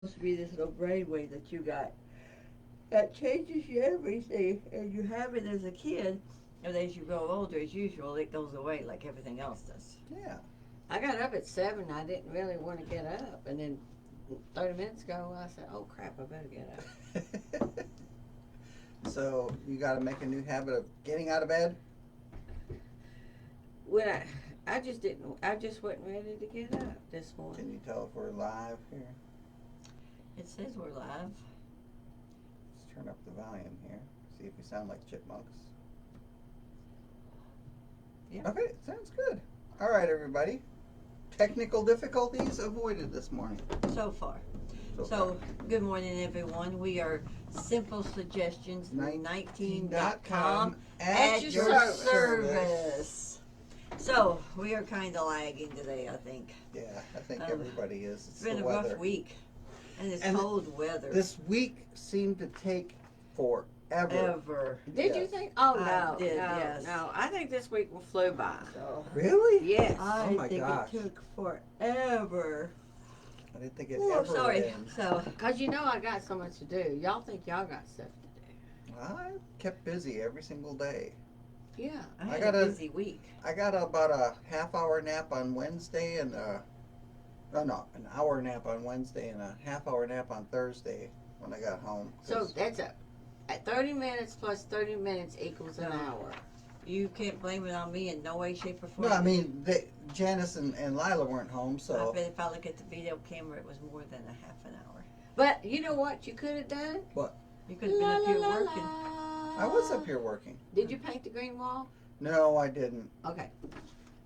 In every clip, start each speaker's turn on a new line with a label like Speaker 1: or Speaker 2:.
Speaker 1: supposed to be this little brainwave that you got. That changes you everything, and you have it as a kid, and as you grow older, as usual, it goes away like everything else does.
Speaker 2: Yeah.
Speaker 3: I got up at 7. I didn't really want to get up. And then 30 minutes ago, I said, oh, crap, I better get up.
Speaker 2: So you got to make a new habit of getting out of bed?
Speaker 3: When I just didn't, I just wasn't ready to get up this
Speaker 2: Can
Speaker 3: morning.
Speaker 2: you tell if we're live here?
Speaker 1: It says we're live.
Speaker 2: Let's turn up the volume here. See if we sound like chipmunks.
Speaker 1: Yeah.
Speaker 2: Okay, sounds good. All right, everybody. Technical difficulties avoided this morning.
Speaker 1: So far.
Speaker 2: So
Speaker 1: So, good morning, everyone. We are Simplesuggestions19.com at your service. So, we are kind of lagging today, I think.
Speaker 2: Yeah, I think
Speaker 1: Um,
Speaker 2: everybody is.
Speaker 1: It's been
Speaker 2: the
Speaker 1: a
Speaker 2: weather.
Speaker 1: rough week, and it's
Speaker 2: And
Speaker 1: cold weather.
Speaker 2: This week seemed to take forever.
Speaker 1: Ever.
Speaker 3: Did you
Speaker 2: Yes.
Speaker 3: think? Oh,
Speaker 1: I
Speaker 3: no.
Speaker 1: did,
Speaker 3: no,
Speaker 1: yes.
Speaker 3: no. I think this week flew by.
Speaker 1: So,
Speaker 2: Really?
Speaker 3: Yes.
Speaker 1: I
Speaker 2: Oh my
Speaker 1: think
Speaker 2: gosh.
Speaker 1: it took forever.
Speaker 2: I didn't think it
Speaker 1: Oh,
Speaker 2: ever
Speaker 1: sorry.
Speaker 2: would end.
Speaker 1: So,
Speaker 3: Because you know I got so much to do. Y'all think y'all got stuff to do.
Speaker 2: I kept busy every single day.
Speaker 3: Yeah.
Speaker 1: I had
Speaker 2: got
Speaker 1: a
Speaker 2: a-
Speaker 1: busy week.
Speaker 2: I got about a half-hour nap on Wednesday and an hour nap on Wednesday and a half-hour nap on Thursday when I got home.
Speaker 3: So
Speaker 2: 'Cause-
Speaker 3: that's at 30 minutes plus 30 minutes equals an
Speaker 1: No.
Speaker 3: hour.
Speaker 1: You can't blame it on me in no way, shape, or form.
Speaker 2: no, I mean Janice and Lila weren't home,
Speaker 1: I
Speaker 2: so
Speaker 1: bet if I look at the video camera, it was more than a half an hour.
Speaker 3: But you know what you could have done?
Speaker 1: You could have been up here working.
Speaker 2: I was up here working.
Speaker 3: Did you paint the green wall?
Speaker 2: No, I didn't.
Speaker 3: Okay.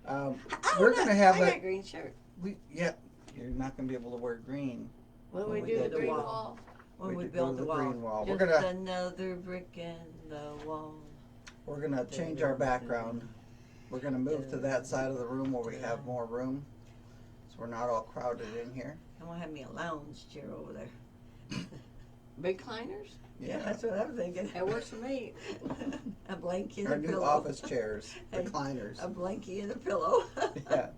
Speaker 2: Um,
Speaker 3: Oh,
Speaker 2: we're
Speaker 3: look,
Speaker 2: gonna have
Speaker 3: I got
Speaker 2: a
Speaker 3: a green shirt.
Speaker 2: You're not gonna be able to wear green.
Speaker 3: When
Speaker 2: When
Speaker 3: we
Speaker 2: we
Speaker 3: do
Speaker 2: go
Speaker 3: the
Speaker 2: to
Speaker 3: green
Speaker 1: the wall.
Speaker 3: wall.
Speaker 1: When we
Speaker 2: did go
Speaker 1: build
Speaker 2: to
Speaker 1: the wall.
Speaker 2: green wall.
Speaker 1: Just
Speaker 2: We're gonna
Speaker 1: another brick in the wall.
Speaker 2: change our background. We're gonna move to that side of the room where we have more room, so we're not all crowded in here.
Speaker 1: I'm gonna have me a lounge chair over there.
Speaker 3: Recliners?
Speaker 1: Yeah, that's what I'm thinking.
Speaker 3: That works for me.
Speaker 1: A blanket
Speaker 2: Our
Speaker 1: and a
Speaker 2: new
Speaker 1: pillow.
Speaker 2: office chairs,
Speaker 1: Hey,
Speaker 2: recliners.
Speaker 1: A blanket and a pillow.
Speaker 2: Yeah.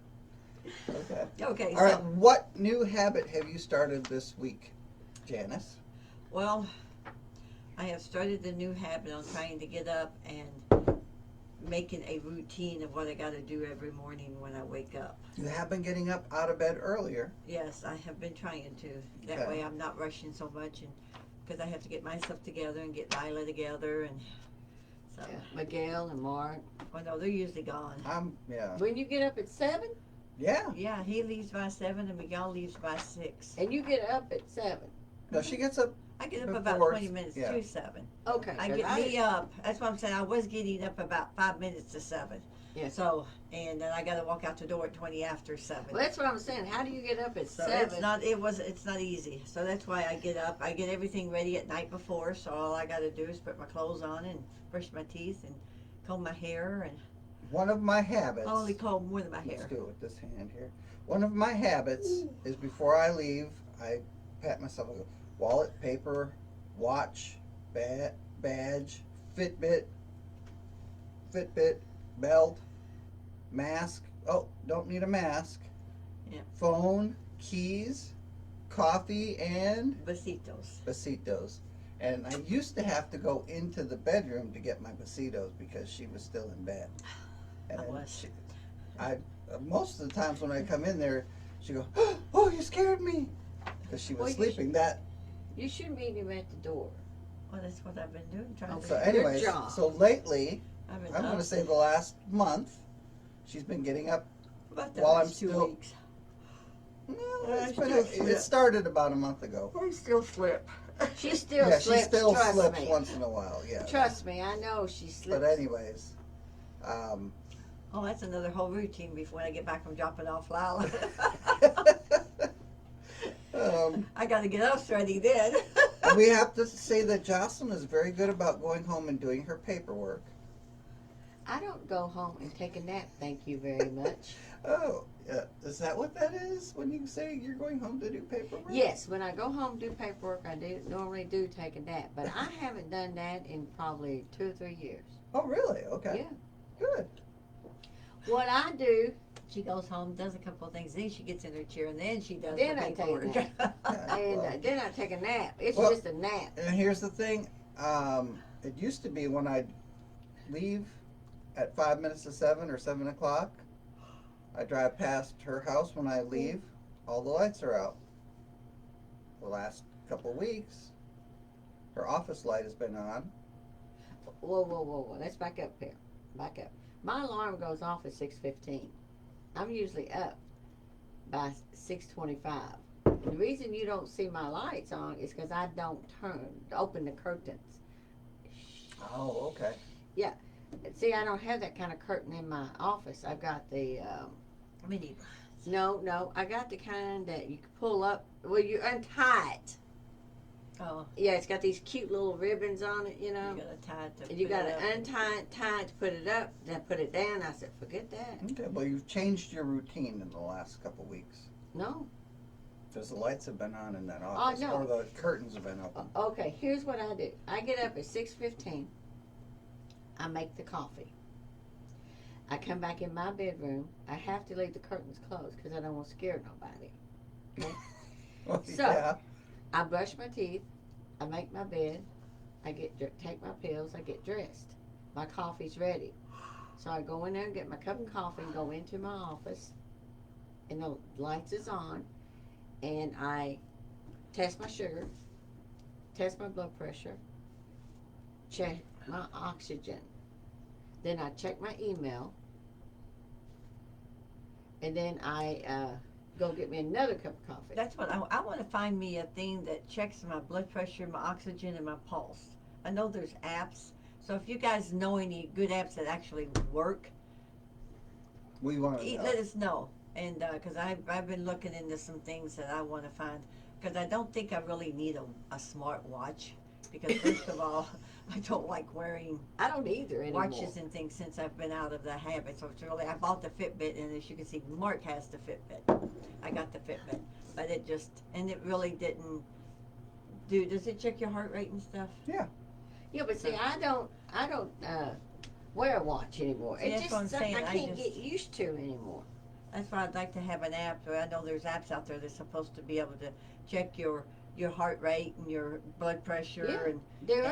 Speaker 2: Okay.
Speaker 1: Okay,
Speaker 2: All right.
Speaker 1: so,
Speaker 2: What new habit have you started this week, Janice?
Speaker 1: well, I have started the new habit on trying to get up and making a routine of what I got to do every morning when I wake up.
Speaker 2: You have been getting up out of bed earlier.
Speaker 1: Yes, I have been trying to. That
Speaker 2: Okay.
Speaker 1: way I'm not rushing so much, and because I have to get myself together and get Lila together, and so.
Speaker 3: Yeah. Miguel and Mark.
Speaker 1: Well, no, they're usually gone.
Speaker 2: Yeah.
Speaker 3: When you get up at 7
Speaker 2: Yeah.
Speaker 1: Yeah, he leaves by 7 and Miguel leaves by 6.
Speaker 3: and you get up at 7.
Speaker 2: No, she gets up.
Speaker 1: I get up about
Speaker 2: Before,
Speaker 1: 20 minutes
Speaker 2: yeah.
Speaker 1: to 7.
Speaker 3: Okay.
Speaker 1: I
Speaker 3: 'cause
Speaker 1: get me up. That's what I'm saying. I was getting up about 5 minutes to 7.
Speaker 3: Yeah.
Speaker 1: So, and then I got to walk out the door at 20 after 7.
Speaker 3: Well, that's what I'm saying. How do you get up at
Speaker 1: So
Speaker 3: 7?
Speaker 1: it's not easy. So that's why I get up. I get everything ready at night before. So all I got to do is put my clothes on and brush my teeth and comb my hair. And
Speaker 2: One of my habits.
Speaker 1: I only comb more than my
Speaker 2: Let's
Speaker 1: hair.
Speaker 2: do it with this hand here. One of my habits is before I leave, I pat myself. I go, wallet, paper, watch, badge, Fitbit, belt, mask. Oh, don't need a mask.
Speaker 1: Yeah.
Speaker 2: Phone, keys, coffee, and
Speaker 1: Besitos.
Speaker 2: besitos. And I used to have to go into the bedroom to get my besitos because she was still in bed. And
Speaker 1: I
Speaker 2: then
Speaker 1: was.
Speaker 2: most of the times when I come in there, she go, "Oh, you scared me," because she was
Speaker 3: Well, you
Speaker 2: sleeping. That
Speaker 3: You should meet him at the door.
Speaker 1: Well, that's what I've been doing. Trying
Speaker 3: Okay.
Speaker 2: so.
Speaker 1: to.
Speaker 2: Anyways,
Speaker 3: job.
Speaker 2: so lately,
Speaker 1: I've been
Speaker 2: I'm going
Speaker 1: up
Speaker 2: to say the last month, she's been getting up.
Speaker 1: about the
Speaker 2: while I'm
Speaker 1: last 2
Speaker 2: still-
Speaker 1: weeks.
Speaker 2: No,
Speaker 1: I
Speaker 2: it's been
Speaker 1: still
Speaker 2: it
Speaker 1: slip.
Speaker 2: started about a month ago.
Speaker 1: I still slip.
Speaker 3: She still
Speaker 2: Yeah,
Speaker 3: slips,
Speaker 2: she still
Speaker 3: trust
Speaker 2: slips
Speaker 3: me.
Speaker 2: once in a while. Yeah.
Speaker 3: Trust me, I know she slips.
Speaker 2: But anyways,
Speaker 1: Oh, that's another whole routine before I get back from dropping off Lila. I got to get up ready then.
Speaker 2: we have to say that Joslyn is very good about going home and doing her paperwork.
Speaker 3: I don't go home and take a nap, thank you very much.
Speaker 2: Oh, is that what that is when you say you're going home to do paperwork?
Speaker 3: Yes, when I go home to do paperwork, I normally do take a nap, but I haven't done that in probably 2 or 3 years.
Speaker 2: Oh, really? Okay.
Speaker 3: Yeah.
Speaker 2: Good.
Speaker 3: What I do,
Speaker 1: She goes home, does a couple of things, then she gets in her chair, and then she does
Speaker 3: Then
Speaker 1: the
Speaker 3: I take a
Speaker 1: paperwork.
Speaker 3: And then I take a nap. It's
Speaker 2: Well,
Speaker 3: just a nap.
Speaker 2: And here's the thing. It used to be when I'd leave at 5 minutes to 7 or 7 o'clock, I drive past her house when I leave, all the lights are out. The last couple of weeks, her office light has been on.
Speaker 3: Whoa. Let's back up here. Back up. My alarm goes off at 6:15. I'm usually up by 6:25. The reason you don't see my lights on is because I don't open the curtains.
Speaker 2: Oh, okay.
Speaker 3: See, I don't have that kind of curtain in my office. I've got the
Speaker 1: Mini.
Speaker 3: no. I got the kind that you can pull up. Well, you untie it.
Speaker 1: Oh,
Speaker 3: Yeah, it's got these cute little ribbons on it, you know.
Speaker 1: you gotta tie it to
Speaker 3: And you
Speaker 1: put
Speaker 3: got
Speaker 1: it
Speaker 3: to
Speaker 1: up.
Speaker 3: untie it, tie it to put it up, then put it down. I said, forget that.
Speaker 2: Okay, well, you've changed your routine in the last couple of weeks.
Speaker 3: No.
Speaker 2: Because the lights have been on in that office,
Speaker 3: no.
Speaker 2: or the curtains have been open.
Speaker 3: Okay, here's what I do. I get up at 6:15. I make the coffee. I come back in my bedroom. I have to leave the curtains closed because I don't want to scare nobody. Okay?
Speaker 2: Well,
Speaker 3: So-
Speaker 2: yeah.
Speaker 3: I brush my teeth. I make my bed. I take my pills. I get dressed. My coffee's ready. So I go in there and get my cup of coffee and go into my office. And the lights is on. And I test my sugar, test my blood pressure, check my oxygen. Then I check my email. And then I go get me another cup of coffee.
Speaker 1: That's what I want to find me a thing that checks my blood pressure, my oxygen, and my pulse. I know there's apps. So if you guys know any good apps that actually work,
Speaker 2: We want to
Speaker 1: let us know. And because I've been looking into some things that I want to find. Because I don't think I really need a smart watch. Because first of all, I don't like wearing
Speaker 3: I don't either anymore.
Speaker 1: watches and things since I've been out of the habit. So it's really, I bought the Fitbit, and as you can see, Mark has the Fitbit. I got the Fitbit, but it really didn't do. Does it check your heart rate and stuff?
Speaker 3: Yeah, but see, I don't wear a watch anymore.
Speaker 1: See,
Speaker 3: It's
Speaker 1: that's what I'm
Speaker 3: just something
Speaker 1: saying.
Speaker 3: I
Speaker 1: I
Speaker 3: can't
Speaker 1: just-
Speaker 3: get used to anymore.
Speaker 1: That's why I'd like to have an app. Or I know there's apps out there that's supposed to be able to check your heart rate and your blood pressure
Speaker 3: There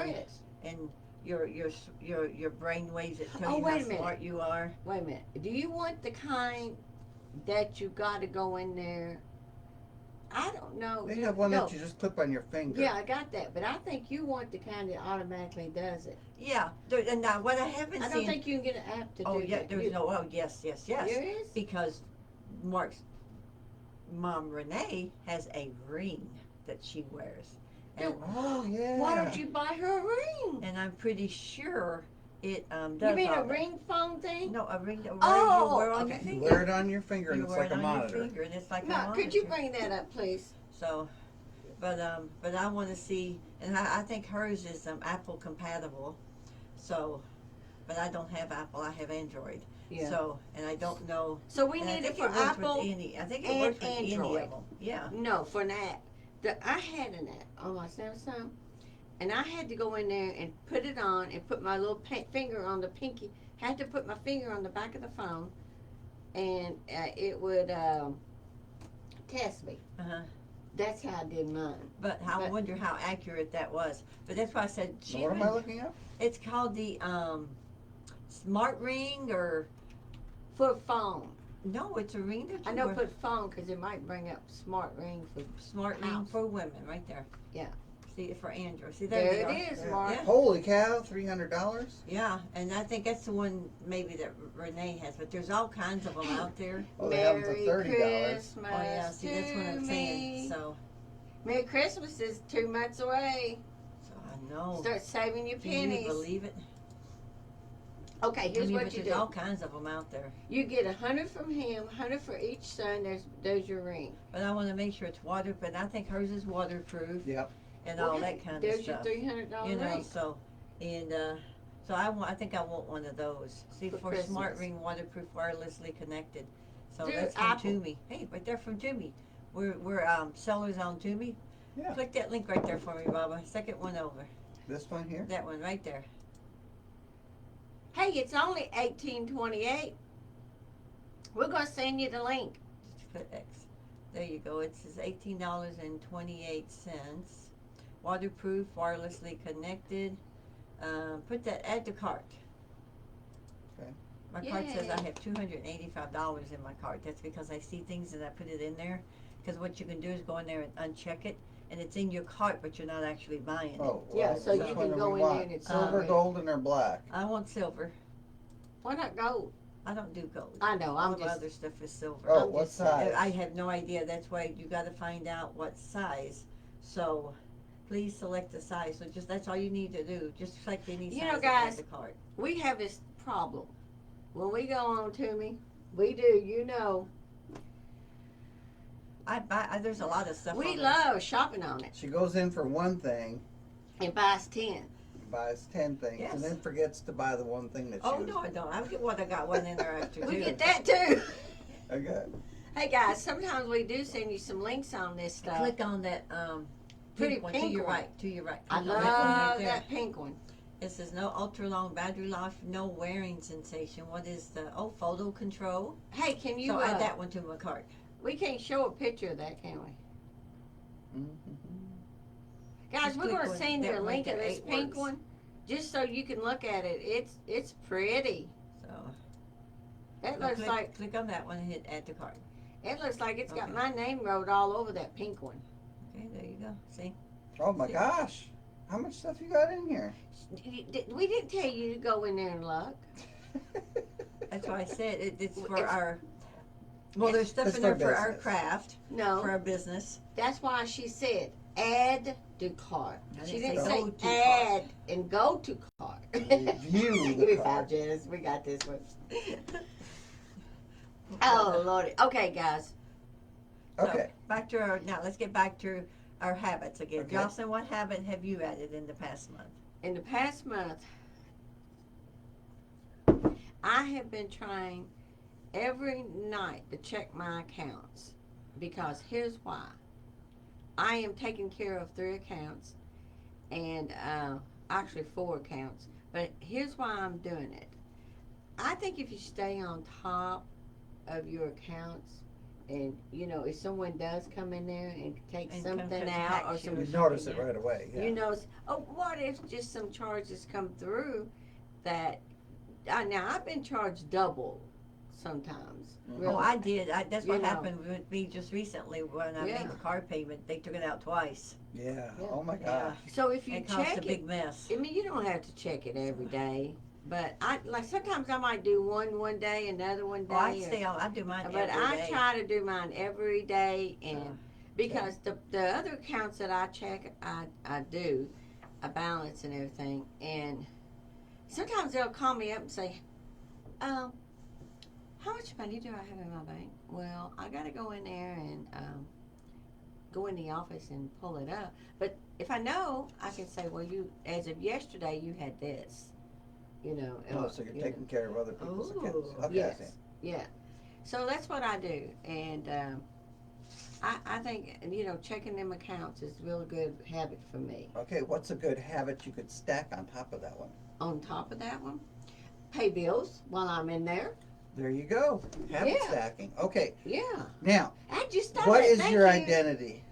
Speaker 1: And-
Speaker 3: is.
Speaker 1: and your brain waves that tell
Speaker 3: Oh,
Speaker 1: you
Speaker 3: wait
Speaker 1: how
Speaker 3: a minute.
Speaker 1: smart you are.
Speaker 3: Wait a minute. Do you want the kind that you got to go in there? I don't know.
Speaker 2: They have one
Speaker 3: No.
Speaker 2: that you just clip on your finger.
Speaker 3: Yeah, I got that, but I think you want the kind that automatically does it.
Speaker 1: Yeah, and now what I haven't
Speaker 3: I
Speaker 1: seen.
Speaker 3: don't think you can get an app to
Speaker 1: oh
Speaker 3: do
Speaker 1: yeah,
Speaker 3: that.
Speaker 1: there's no. Oh yes.
Speaker 3: There is?
Speaker 1: Because Mark's mom Renee has a ring that she wears, and,
Speaker 2: Oh, yeah.
Speaker 3: Why don't you buy her a ring?
Speaker 1: and I'm pretty sure it does.
Speaker 3: You mean
Speaker 1: all
Speaker 3: a
Speaker 1: that.
Speaker 3: ring phone thing?
Speaker 1: No, a ring that
Speaker 3: Oh,
Speaker 1: you wear on your
Speaker 3: okay.
Speaker 2: You
Speaker 1: finger.
Speaker 2: wear it on your finger, and
Speaker 1: You
Speaker 2: it's
Speaker 1: wear
Speaker 2: like
Speaker 1: it
Speaker 2: a
Speaker 1: on
Speaker 2: monitor.
Speaker 1: your finger, and it's like a
Speaker 3: No,
Speaker 1: monitor.
Speaker 3: could you bring that up, please?
Speaker 1: So, but I want to see, and I think hers is Apple compatible. So, but I don't have Apple. I have Android.
Speaker 3: Yeah.
Speaker 1: So, and I don't know.
Speaker 3: So we
Speaker 1: and I
Speaker 3: need it
Speaker 1: think
Speaker 3: for
Speaker 1: works with
Speaker 3: Apple.
Speaker 1: I think it
Speaker 3: and
Speaker 1: works with any
Speaker 3: Android.
Speaker 1: of them. Yeah.
Speaker 3: No, for an app. I had an app on my Samsung, and I had to go in there and put it on and put my little finger on the pinky. Had to put my finger on the back of the phone, and it would test me.
Speaker 1: Uh-huh.
Speaker 3: That's how I did mine.
Speaker 1: But I
Speaker 3: But-
Speaker 1: wonder how accurate that was. But that's why I said
Speaker 2: So what am I looking at?
Speaker 1: It's called the Smart Ring, or
Speaker 3: For phone.
Speaker 1: no, it's a ring that you
Speaker 3: I know
Speaker 1: wear.
Speaker 3: put phone because it might bring up smart ring for.
Speaker 1: Smart Ring
Speaker 3: house.
Speaker 1: for women, right there.
Speaker 3: Yeah.
Speaker 1: See, for Android. See,
Speaker 3: There
Speaker 1: you
Speaker 3: it
Speaker 1: are.
Speaker 3: is,
Speaker 2: Yeah.
Speaker 3: Mark.
Speaker 1: Yeah.
Speaker 2: Holy cow, $300?
Speaker 1: Yeah, and I think that's the one maybe that Renee has. But there's all kinds of them out there.
Speaker 2: Oh, they have them for
Speaker 3: Merry
Speaker 2: $30.
Speaker 3: Christmas
Speaker 1: Oh yeah, see, that's what I'm
Speaker 3: to
Speaker 1: saying.
Speaker 3: me.
Speaker 1: So
Speaker 3: Merry Christmas is 2 months away.
Speaker 1: I know.
Speaker 3: Start saving your
Speaker 1: Can you
Speaker 3: pennies.
Speaker 1: believe it?
Speaker 3: Okay, here's what
Speaker 1: but
Speaker 3: you
Speaker 1: there's
Speaker 3: do.
Speaker 1: all kinds of them out there.
Speaker 3: You get 100 from him, 100 for each son. There's your ring.
Speaker 1: But I want to make sure it's waterproof. I think hers is waterproof.
Speaker 2: Yep.
Speaker 1: And all
Speaker 3: Okay,
Speaker 1: that kind of
Speaker 3: there's
Speaker 1: stuff.
Speaker 3: your $300
Speaker 1: You know,
Speaker 3: ring.
Speaker 1: so I think I want one of those. See,
Speaker 3: For
Speaker 1: for Smart
Speaker 3: Christmas.
Speaker 1: Ring, waterproof, wirelessly connected. So
Speaker 3: Through
Speaker 1: that's from
Speaker 3: Apple.
Speaker 1: Toomey. Hey, right there from Toomey. We're sellers on Toomey.
Speaker 2: Yeah.
Speaker 1: Click that link right there for me, Baba. Second one over.
Speaker 2: This one here?
Speaker 1: That one right there.
Speaker 3: Hey, it's only $18.28. We're gonna send you the link.
Speaker 1: Just put X. There you go. It says $18.28. Waterproof, wirelessly connected. Put that, add to cart.
Speaker 2: Okay.
Speaker 1: My cart says I
Speaker 3: Yay.
Speaker 1: have $285 in my cart. That's because I see things and I put it in there. Because what you can do is go in there and uncheck it, and it's in your cart, but you're not actually buying it.
Speaker 2: Oh,
Speaker 3: Yeah,
Speaker 2: well,
Speaker 3: so
Speaker 2: which
Speaker 3: you
Speaker 2: one
Speaker 3: can
Speaker 2: do
Speaker 3: go
Speaker 2: we
Speaker 3: in there
Speaker 2: want?
Speaker 3: and it's
Speaker 2: Silver,
Speaker 3: already-
Speaker 2: golden, or black?
Speaker 1: I want silver.
Speaker 3: Why not gold?
Speaker 1: I don't do gold.
Speaker 3: I know.
Speaker 1: All
Speaker 3: I'm
Speaker 1: my
Speaker 3: just.
Speaker 1: other stuff is silver.
Speaker 2: Oh,
Speaker 3: I'm
Speaker 2: what
Speaker 3: just saying.
Speaker 2: size?
Speaker 1: I have no idea. That's why you got to find out what size. So, please select the size. So that's all you need to do. Just select any size
Speaker 3: You know,
Speaker 1: and
Speaker 3: guys,
Speaker 1: add the cart.
Speaker 3: We have this problem. When we go on to me, we do. You know,
Speaker 1: I buy. There's a lot of stuff.
Speaker 3: we
Speaker 1: on there.
Speaker 3: love shopping on it
Speaker 2: She goes in for one thing,
Speaker 3: and buys 10.
Speaker 2: buys 10 things,
Speaker 1: Yes.
Speaker 2: and then forgets to buy the one thing that she
Speaker 1: Oh
Speaker 2: was.
Speaker 1: no, I don't. I get what I got one in there after
Speaker 3: We
Speaker 1: too.
Speaker 3: get that too.
Speaker 2: Okay.
Speaker 3: Hey guys, sometimes we do send you some links on this stuff.
Speaker 1: Click on that
Speaker 3: Pretty
Speaker 1: pink one to
Speaker 3: pink
Speaker 1: your
Speaker 3: one.
Speaker 1: right. To your right.
Speaker 3: I
Speaker 1: Click on that one right
Speaker 3: love
Speaker 1: there.
Speaker 3: that pink one.
Speaker 1: It says no ultra long battery life, no wearing sensation. What is the photo control?
Speaker 3: Hey, can you?
Speaker 1: So add that one to my cart.
Speaker 3: We can't show a picture of that, can we?
Speaker 2: Mm-hmm.
Speaker 3: Guys,
Speaker 1: Just
Speaker 3: we're
Speaker 1: click
Speaker 3: gonna
Speaker 1: on
Speaker 3: send you
Speaker 1: that
Speaker 3: a
Speaker 1: right
Speaker 3: link of
Speaker 1: there,
Speaker 3: this
Speaker 1: 8
Speaker 3: pink
Speaker 1: words.
Speaker 3: one, just so you can look at it. It's pretty.
Speaker 1: So
Speaker 3: That
Speaker 1: now
Speaker 3: looks like
Speaker 1: click on that one and hit add to cart.
Speaker 3: it looks like it's got
Speaker 1: Okay.
Speaker 3: my name wrote all over that pink one.
Speaker 1: Okay, there you go. See?
Speaker 2: Oh my gosh. How much stuff you got in here?
Speaker 3: We didn't tell you to go in there and look.
Speaker 1: That's why I said it's for
Speaker 3: It's-
Speaker 1: our. Well, there's stuff
Speaker 2: It's
Speaker 1: in
Speaker 2: for
Speaker 1: there for our
Speaker 2: business.
Speaker 1: craft,
Speaker 3: No,
Speaker 1: for our business.
Speaker 3: that's why she said add to cart.
Speaker 1: I
Speaker 3: She
Speaker 1: didn't
Speaker 3: didn't
Speaker 1: say
Speaker 3: say
Speaker 1: go to
Speaker 3: add and go to cart.
Speaker 2: Review the
Speaker 3: Give me
Speaker 2: cart.
Speaker 3: 5, Janice. We got this one. Oh Lordy. Okay, guys.
Speaker 1: So,
Speaker 2: Okay.
Speaker 1: back to our now. Let's get back to our habits again.
Speaker 2: Okay.
Speaker 1: Jocelyn, what habit have you added in the past month?
Speaker 3: In the past month, I have been trying every night to check my accounts because here's why. I am taking care of 3 accounts and actually 4 accounts, but here's why I'm doing it. I think if you stay on top of your accounts and, you know, if someone does come in there and take
Speaker 1: And
Speaker 3: something
Speaker 1: comes to
Speaker 3: out
Speaker 1: tax
Speaker 3: or
Speaker 1: you
Speaker 3: some
Speaker 1: or
Speaker 2: You
Speaker 1: something,
Speaker 2: notice it
Speaker 1: yeah.
Speaker 2: right away. Yeah.
Speaker 3: you know, oh, what if just some charges come through that, now I've been charged double sometimes.
Speaker 2: Mhm.
Speaker 3: Really.
Speaker 1: Oh, I did. That's what
Speaker 3: You know.
Speaker 1: happened with me just recently when I
Speaker 3: Yeah.
Speaker 1: made the car payment. They took it out twice.
Speaker 2: Yeah.
Speaker 3: Yeah.
Speaker 2: Oh my
Speaker 1: Yeah.
Speaker 2: gosh.
Speaker 3: So if you
Speaker 1: It caused
Speaker 3: check
Speaker 1: a big mess.
Speaker 3: I mean, you don't have to check it every day, but I like sometimes I might do one day, another one day.
Speaker 1: Oh, I
Speaker 3: or-
Speaker 1: stay on. I do mine
Speaker 3: but
Speaker 1: every
Speaker 3: I
Speaker 1: day.
Speaker 3: try to do mine every day, and because the other accounts that I check, I do a balance and everything, and sometimes they'll call me up and say, how much money do I have in my bank? Well, I got to go in there and go in the office and pull it up. But if I know, I can say, well, you as of yesterday, you had this, you know.
Speaker 2: Oh,
Speaker 3: or,
Speaker 2: so you're
Speaker 3: you
Speaker 2: taking care of other people's accounts.
Speaker 1: Ooh.
Speaker 2: Okay, I
Speaker 3: Yes.
Speaker 2: see.
Speaker 3: Yeah. So that's what I do. And I think, you know, checking them accounts is a real good habit for me.
Speaker 2: Okay, what's a good habit you could stack on top of that one?
Speaker 3: On top of that one, pay bills while I'm in there.
Speaker 2: There you go. Habit
Speaker 3: Yeah.
Speaker 2: stacking. Okay,
Speaker 3: Yeah.
Speaker 2: now,
Speaker 3: I just thought
Speaker 2: what
Speaker 3: that.
Speaker 2: is
Speaker 3: Thank
Speaker 2: your
Speaker 3: you.
Speaker 2: identity?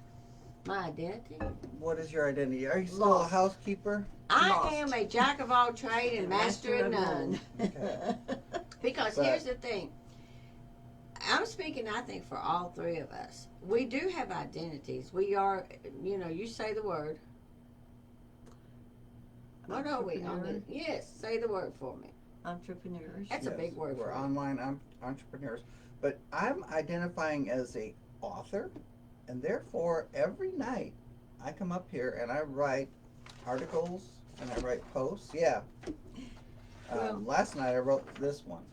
Speaker 3: My identity?
Speaker 2: What is your identity? Are you still
Speaker 1: Lost.
Speaker 2: a housekeeper?
Speaker 3: I
Speaker 1: Lost.
Speaker 3: am a jack of all trades and master of none.
Speaker 2: Okay.
Speaker 3: Because
Speaker 2: But-
Speaker 3: here's the thing. I'm speaking, I think, for all 3 of us. We do have identities. We are, you know, you say the word. What are we on the?
Speaker 1: Entrepreneur.
Speaker 3: Yes, say the word for me.
Speaker 1: Entrepreneurs.
Speaker 3: That's a big word
Speaker 2: We're
Speaker 3: for me.
Speaker 2: online entrepreneurs. But I'm identifying as a author, and therefore every night I come up here and I write articles and I write posts. Yeah.
Speaker 3: Well-
Speaker 2: Last night I wrote this one,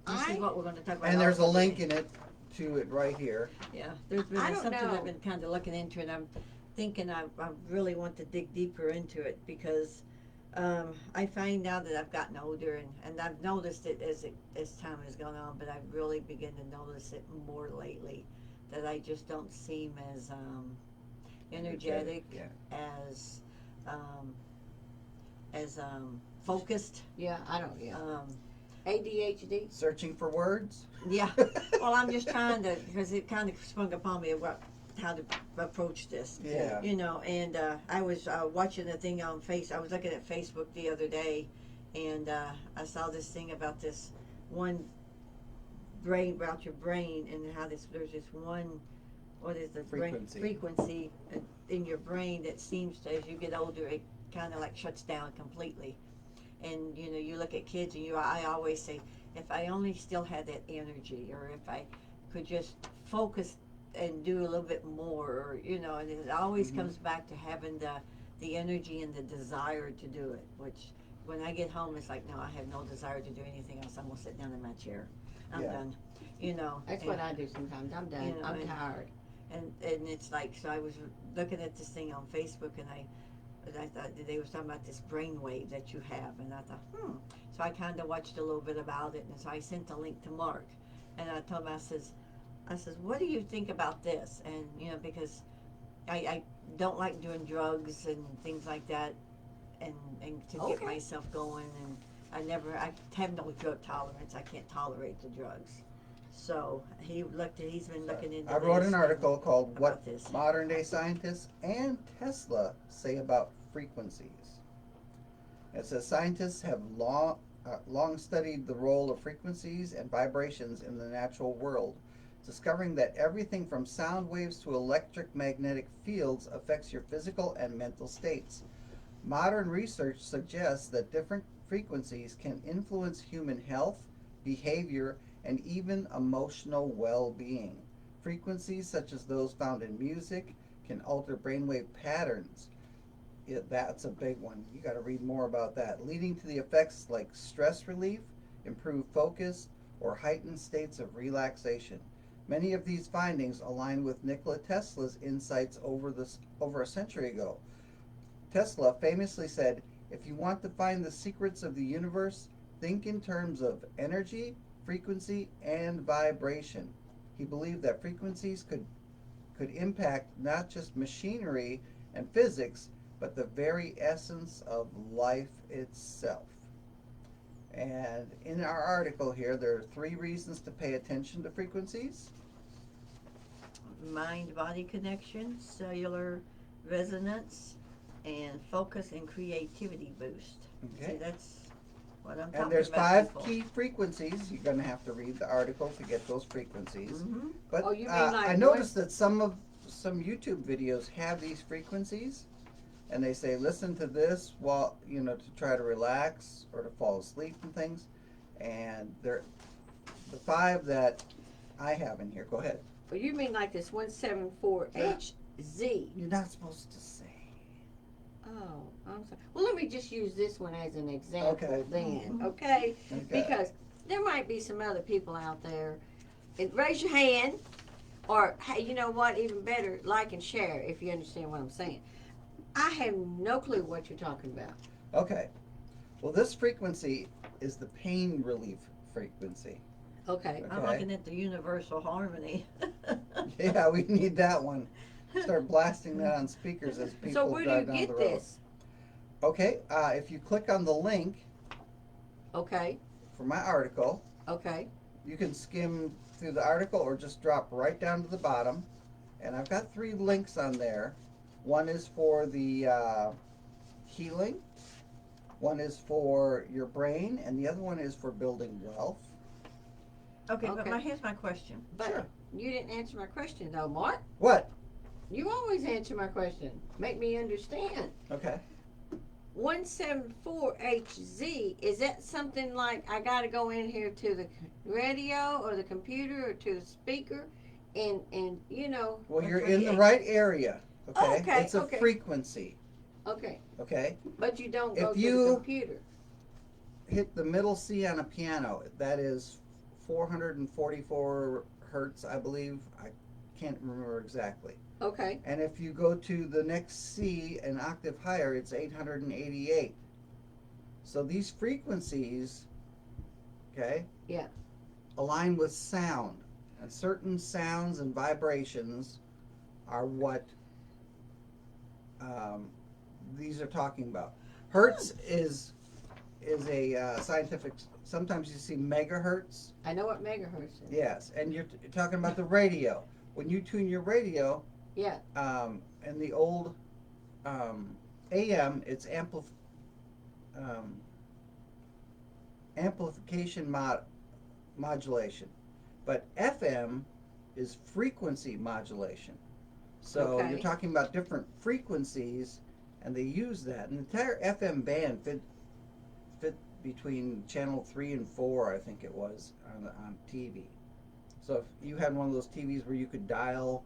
Speaker 1: This is
Speaker 3: I
Speaker 1: what we're going to talk about.
Speaker 2: and there's a
Speaker 1: also
Speaker 2: link
Speaker 1: today.
Speaker 2: in it to it right here.
Speaker 1: Yeah, there's been
Speaker 3: I don't
Speaker 1: something
Speaker 3: know.
Speaker 1: I've been kind of looking into, and I'm thinking I really want to dig deeper into it because I find now that I've gotten older, and I've noticed it as time has gone on, but I've really begun to notice it more lately, that I just don't seem as energetic,
Speaker 2: Yeah.
Speaker 1: as focused.
Speaker 3: yeah, I don't. Yeah. ADHD.
Speaker 2: Searching for words?
Speaker 1: Yeah. Well, I'm just trying to, because it kind of sprung upon me about how to approach this.
Speaker 2: Yeah.
Speaker 1: You know, and I was watching a thing on I was looking at Facebook the other day, and I saw this thing about this one brain, about your brain, and how there's this one, what is the frequency in your brain that seems to, as you get older, it kind of like shuts down completely. And you know, you look at kids, and I always say, if I only still had that energy, or if I could just focus and do a little bit more, or you know, and it always comes back to having the energy and the desire to do it. Which when I get home, it's like, no, I have no desire to do anything else. I'm gonna sit down in my chair. I'm done. You know.
Speaker 3: That's what I do sometimes. I'm done.
Speaker 1: You know,
Speaker 3: I'm tired.
Speaker 1: And it's like, so I was looking at this thing on Facebook, and I thought they were talking about this brain wave that you have, and I thought, So I kind of watched a little bit about it, and so I sent a link to Mark, and I told him, I says, what do you think about this? And you know, because I don't like doing drugs and things like that, and to get myself going, and I have no drug tolerance. I can't tolerate the drugs. So he's been looking into.
Speaker 2: I wrote an article called "What
Speaker 1: this.
Speaker 2: Modern Day Scientists and Tesla Say About Frequencies." It says scientists have long studied the role of frequencies and vibrations in the natural world, discovering that everything from sound waves to electromagnetic fields affects your physical and mental states. Modern research suggests that different frequencies can influence human health, behavior, and even emotional well-being. Frequencies such as those found in music can alter brainwave patterns. That's a big one. You got to read more about that, leading to the effects like stress relief, improved focus, or heightened states of relaxation. Many of these findings align with Nikola Tesla's insights over a century ago. Tesla famously said, "If you want to find the secrets of the universe, think in terms of energy, frequency, and vibration." He believed that frequencies could impact not just machinery and physics, but the very essence of life itself. And in our article here, there are 3 reasons to pay attention to frequencies.
Speaker 1: Mind-body connection, cellular resonance, and focus and creativity boost.
Speaker 2: Okay.
Speaker 1: See, that's what I'm talking
Speaker 2: And there's
Speaker 1: about.
Speaker 2: 5
Speaker 1: people.
Speaker 2: key frequencies. You're going to have to read the article to get those frequencies. But
Speaker 3: Oh, you mean like
Speaker 2: I noticed that some YouTube videos have these frequencies, and they say listen to this while to try to relax or to fall asleep and things. And they're the 5 that I have in here. Go ahead.
Speaker 3: Well, you mean like this 174HZ?
Speaker 2: You're not supposed to say.
Speaker 3: Oh, I'm sorry. Well, let me just use this one as an example then,
Speaker 2: Okay.
Speaker 3: Because there might be some other people out there. And raise your hand, or hey, you know what? Even better, like and share if you understand what I'm saying. I have no clue what you're talking about.
Speaker 2: Okay. Well, this frequency is the pain relief frequency.
Speaker 3: Okay.
Speaker 1: I'm looking at the universal harmony.
Speaker 2: Yeah, we need that one. Start blasting that on speakers as people
Speaker 3: So where do you
Speaker 2: drive down the
Speaker 3: get
Speaker 2: road.
Speaker 3: this?
Speaker 2: Okay, if you click on the link
Speaker 3: Okay.
Speaker 2: for my article,
Speaker 3: Okay.
Speaker 2: you can skim through the article or just drop right down to the bottom. And I've got 3 links on there. One is for the healing, one is for your brain, and the other one is for building wealth.
Speaker 1: Okay, but
Speaker 3: Okay.
Speaker 1: here's my question.
Speaker 3: But
Speaker 2: Sure.
Speaker 3: you didn't answer my question though, Mark.
Speaker 2: What?
Speaker 3: You always answer my question. Make me understand.
Speaker 2: Okay.
Speaker 3: 174HZ, is that something like I got to go in here to the radio or the computer or to the speaker and
Speaker 2: Well, you're
Speaker 1: That's
Speaker 2: in the
Speaker 1: right.
Speaker 2: right area. Okay.
Speaker 3: Oh, okay,
Speaker 2: It's a
Speaker 3: okay.
Speaker 2: frequency.
Speaker 3: okay,
Speaker 2: Okay.
Speaker 3: but you don't
Speaker 2: If
Speaker 3: go to
Speaker 2: you-
Speaker 3: the computer.
Speaker 2: Hit the middle C on a piano. That is 444 hertz, I believe. I can't remember exactly.
Speaker 3: Okay,
Speaker 2: And if you go to the next C, an octave higher, it's 888. So these frequencies, okay, align with sound. And certain sounds and vibrations are what these are talking about. Hertz is is a scientific. Sometimes you see megahertz.
Speaker 3: I know what megahertz is.
Speaker 2: Yes, and you're talking about the radio. When you tune your radio,
Speaker 3: Yeah.
Speaker 2: in the old AM, it's amplification modulation, but FM is frequency modulation. So
Speaker 3: Okay.
Speaker 2: you're talking about different frequencies, and they use that. And the entire FM band fit between channel 3 and 4, I think it was, on TV. So if you had one of those TVs where you could dial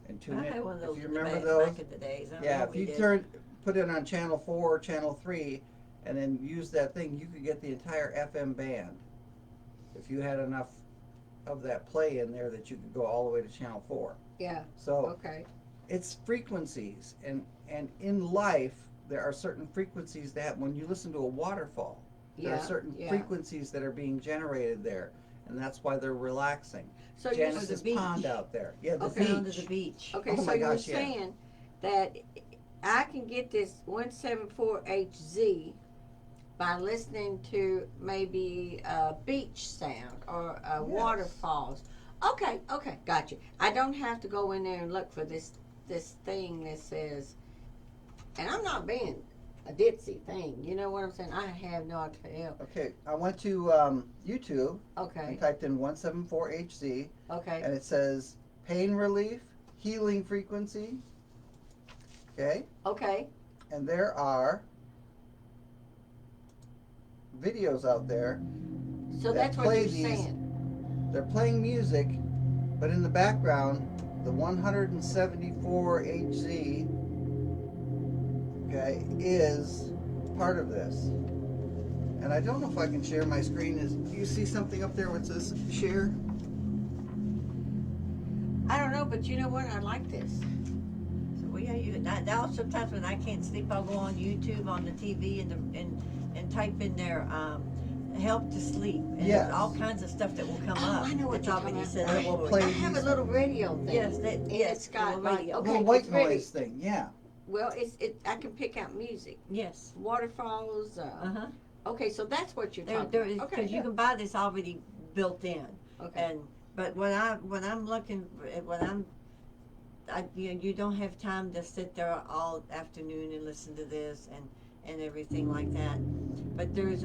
Speaker 2: and tune
Speaker 1: I
Speaker 2: it,
Speaker 1: had one of those
Speaker 2: if you
Speaker 1: in the
Speaker 2: remember
Speaker 1: back,
Speaker 2: those,
Speaker 1: back in the days. I don't know
Speaker 2: yeah,
Speaker 1: what
Speaker 2: if
Speaker 1: we
Speaker 2: you
Speaker 1: did.
Speaker 2: put it on channel 4 or channel 3, and then use that thing, you could get the entire FM band. If you had enough of that play in there that you could go all the way to channel 4.
Speaker 3: Yeah.
Speaker 2: So
Speaker 3: Okay.
Speaker 2: it's frequencies, and in life there are certain frequencies that when you listen to a waterfall, there
Speaker 3: Yeah.
Speaker 2: are certain
Speaker 3: Yeah.
Speaker 2: frequencies that are being generated there, and that's why they're relaxing.
Speaker 3: So you're
Speaker 2: Janice's
Speaker 1: beach.
Speaker 2: pond out there. Yeah, the
Speaker 3: Okay.
Speaker 1: Down to
Speaker 2: beach.
Speaker 1: the beach.
Speaker 3: Okay,
Speaker 2: Oh
Speaker 3: so
Speaker 2: my
Speaker 3: you're
Speaker 2: gosh, yeah.
Speaker 3: saying that I can get this 174HZ by listening to maybe a beach sound or waterfalls. Okay, gotcha. I don't have to go in there and look for this thing that says, and I'm not being a ditzy thing. You know what I'm saying? I have no idea.
Speaker 2: Okay, I went to YouTube
Speaker 3: Okay,
Speaker 2: and typed in 174HZ,
Speaker 3: okay,
Speaker 2: and it says pain relief, healing frequency. Okay,
Speaker 3: okay.
Speaker 2: and there are videos out there.
Speaker 3: So
Speaker 2: that
Speaker 3: that's what
Speaker 2: play
Speaker 3: you're
Speaker 2: these.
Speaker 3: saying.
Speaker 2: They're playing music, but in the background, the 174HZ, okay, is part of this. And I don't know if I can share my screen. Do you see something up there that says share?
Speaker 3: I don't know, but you know what? I like this.
Speaker 1: So now sometimes when I can't sleep, I'll go on YouTube on the TV and type in there help to sleep. And
Speaker 2: Yes.
Speaker 1: there's all kinds of stuff that will come up.
Speaker 3: I know what
Speaker 1: It's
Speaker 3: you're
Speaker 1: already
Speaker 3: talking
Speaker 1: set
Speaker 2: about.
Speaker 1: up
Speaker 2: It will
Speaker 1: for
Speaker 2: play
Speaker 1: you.
Speaker 3: I have a little radio thing.
Speaker 1: Yes, yes,
Speaker 3: It's got
Speaker 1: little
Speaker 3: like,
Speaker 1: radio.
Speaker 3: okay,
Speaker 2: Little white
Speaker 3: it's ready.
Speaker 2: noise thing, yeah.
Speaker 3: Well, I can pick out music,
Speaker 1: Yes.
Speaker 3: waterfalls.
Speaker 1: Uh-huh.
Speaker 3: Okay, so that's what you're
Speaker 1: There,
Speaker 3: talking
Speaker 1: there,
Speaker 3: about. Okay,
Speaker 1: because you can buy this already built in.
Speaker 3: okay.
Speaker 1: But when I'm looking, you don't have time to sit there all afternoon and listen to this and everything like that. But there's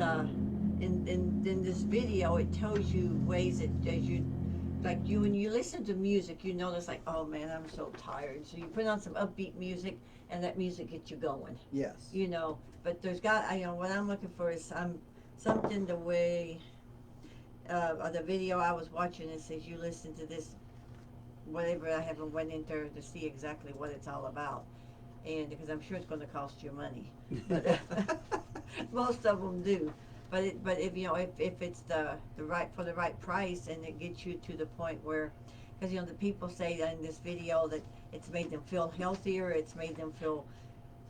Speaker 1: in this video, it tells you ways that when you listen to music, you notice like, oh man, I'm so tired. So you put on some upbeat music, and that music gets you going.
Speaker 2: Yes.
Speaker 1: But there's what I'm looking for is something the way the video I was watching, it says you listen to this, whatever. I haven't went in there to see exactly what it's all about, and because I'm sure it's going to cost you money, but most of them do. But if it's the right price, and it gets you to the point where, because the people say that in this video that it's made them feel healthier, it's made them feel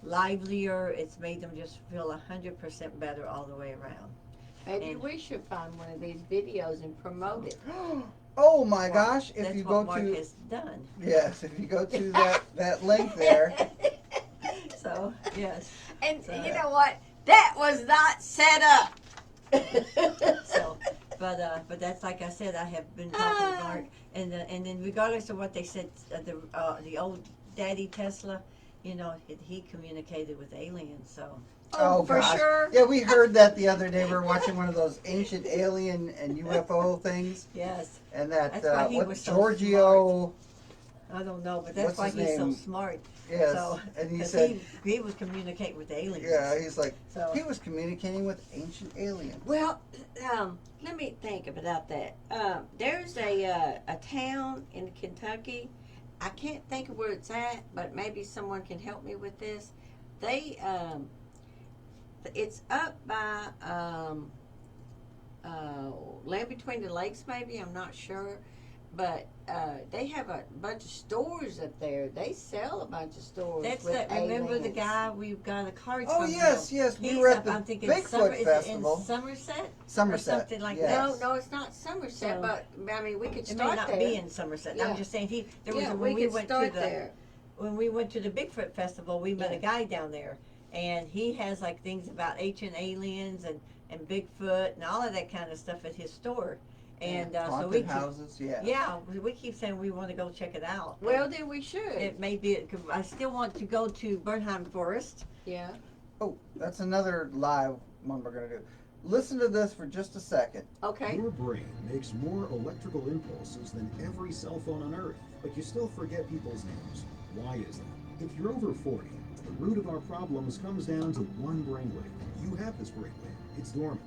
Speaker 1: livelier, it's made them just feel 100% better all the way around.
Speaker 3: Maybe
Speaker 1: and-
Speaker 3: we should find one of these videos and promote it.
Speaker 2: Oh my
Speaker 1: Well,
Speaker 2: gosh! If
Speaker 1: that's
Speaker 2: you
Speaker 1: what
Speaker 2: go
Speaker 1: Mark
Speaker 2: to
Speaker 1: has done.
Speaker 2: yes, if you go to that link there.
Speaker 1: So yes.
Speaker 3: And
Speaker 1: So-
Speaker 3: you know what? That was not set up.
Speaker 1: So, but that's like I said. I have been talking to Mark, and then regardless of what they said, the old Daddy Tesla, he communicated with aliens. So
Speaker 3: Oh, for
Speaker 2: gosh.
Speaker 3: sure.
Speaker 2: Yeah, we heard that the other day. We were watching one of those ancient alien and UFO things,
Speaker 1: yes,
Speaker 2: and that
Speaker 1: That's why he was so
Speaker 2: Giorgio.
Speaker 1: I don't know, but that's
Speaker 2: What's
Speaker 1: why
Speaker 2: his
Speaker 1: he's so
Speaker 2: name?
Speaker 1: smart.
Speaker 2: Yes,
Speaker 1: So,
Speaker 2: and he
Speaker 1: 'cause
Speaker 2: said,
Speaker 1: he was communicating with the aliens.
Speaker 2: yeah, he's like,
Speaker 1: So
Speaker 2: he was communicating with ancient aliens.
Speaker 3: Well, let me think about that. There's a town in Kentucky. I can't think of where it's at, but maybe someone can help me with this. They it's up by Land Between the Lakes, maybe, I'm not sure. But they have a bunch of stores up there. They sell a bunch of stores.
Speaker 1: that's
Speaker 3: with
Speaker 1: remember the
Speaker 3: aliens.
Speaker 1: guy we got a card
Speaker 2: Oh
Speaker 1: from.
Speaker 2: yes, yes, we
Speaker 1: He's
Speaker 2: were at
Speaker 1: up,
Speaker 2: the
Speaker 1: I'm thinking
Speaker 2: Bigfoot
Speaker 1: is it
Speaker 2: Festival.
Speaker 1: in Somerset?
Speaker 2: Somerset,
Speaker 1: or something like
Speaker 2: yes.
Speaker 1: that.
Speaker 3: No, it's not Somerset,
Speaker 1: So-
Speaker 3: but I mean, we could
Speaker 1: It may
Speaker 3: start
Speaker 1: not
Speaker 3: there.
Speaker 1: be in Somerset.
Speaker 3: Yeah.
Speaker 1: I'm just saying
Speaker 3: Yeah,
Speaker 1: when
Speaker 3: we
Speaker 1: we
Speaker 3: could
Speaker 1: went
Speaker 3: start
Speaker 1: to
Speaker 3: there.
Speaker 1: when we went to the Bigfoot Festival, we met
Speaker 3: Yeah.
Speaker 1: a guy down there, and he has like things about ancient aliens and Bigfoot and all of that kind of stuff at his store. And so
Speaker 2: Haunted
Speaker 1: we keep,
Speaker 2: houses, yeah.
Speaker 1: yeah, we keep saying we want to go check it out.
Speaker 3: Well,
Speaker 1: And
Speaker 3: then we should.
Speaker 1: it may be. I still want to go to Bernheim Forest.
Speaker 3: Yeah.
Speaker 2: Oh, that's another live one we're gonna do. Listen to this for just a second.
Speaker 3: Okay.
Speaker 4: Your brain makes more electrical impulses than every cell phone on Earth, but you still forget people's names. Why is that? If you're over 40, the root of our problems comes down to one brainwave. You have this brainwave. It's dormant.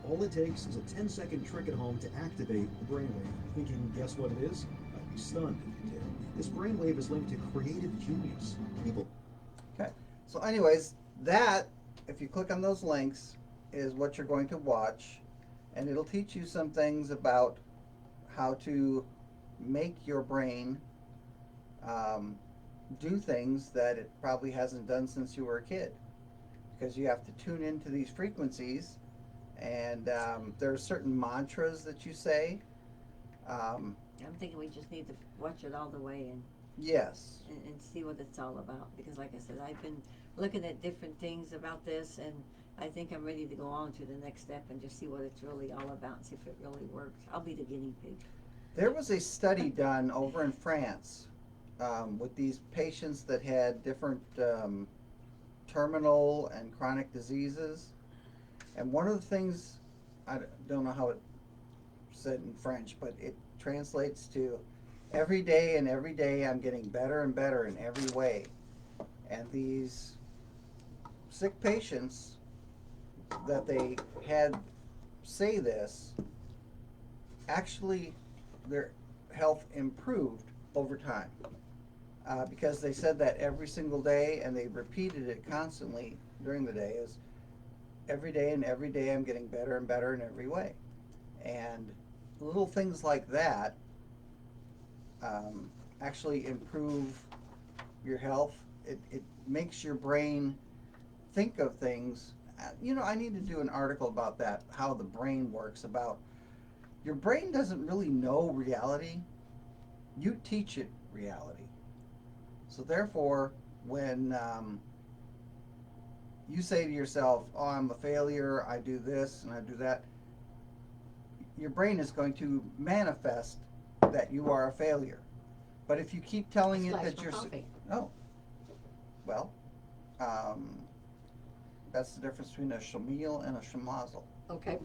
Speaker 4: All it takes is a 10-second trick at home to activate the brainwave. Thinking, guess what it is? I'd be stunned if you did. This brainwave is linked to creative genius. People.
Speaker 2: Okay. So, anyways, that, if you click on those links, is what you're going to watch, and it'll teach you some things about how to make your brain do things that it probably hasn't done since you were a kid, because you have to tune into these frequencies, and there are certain mantras that you say.
Speaker 1: I'm thinking we just need to watch it all the way
Speaker 2: Yes.
Speaker 1: and see what it's all about, because like I said, I've been looking at different things about this, and I think I'm ready to go on to the next step and just see what it's really all about and see if it really works. I'll be the guinea pig.
Speaker 2: There was a study done over in France with these patients that had different terminal and chronic diseases. And one of the things, I don't know how it said in French, but it translates to every day and every day I'm getting better and better in every way. And these sick patients that they had say this, actually their health improved over time, because they said that every single day, and they repeated it constantly during the day, is every day and every day I'm getting better and better in every way. And little things like that actually improve your health. It makes your brain think of things. You know, I need to do an article about that, how the brain works, about your brain doesn't really know reality. You teach it reality. So therefore, when you say to yourself, oh, I'm a failure, I do this and I do that, your brain is going to manifest that you are a failure. But if you keep telling it that you're... Oh, well, that's the difference between a schlemiel and a schmazel.
Speaker 3: Okay.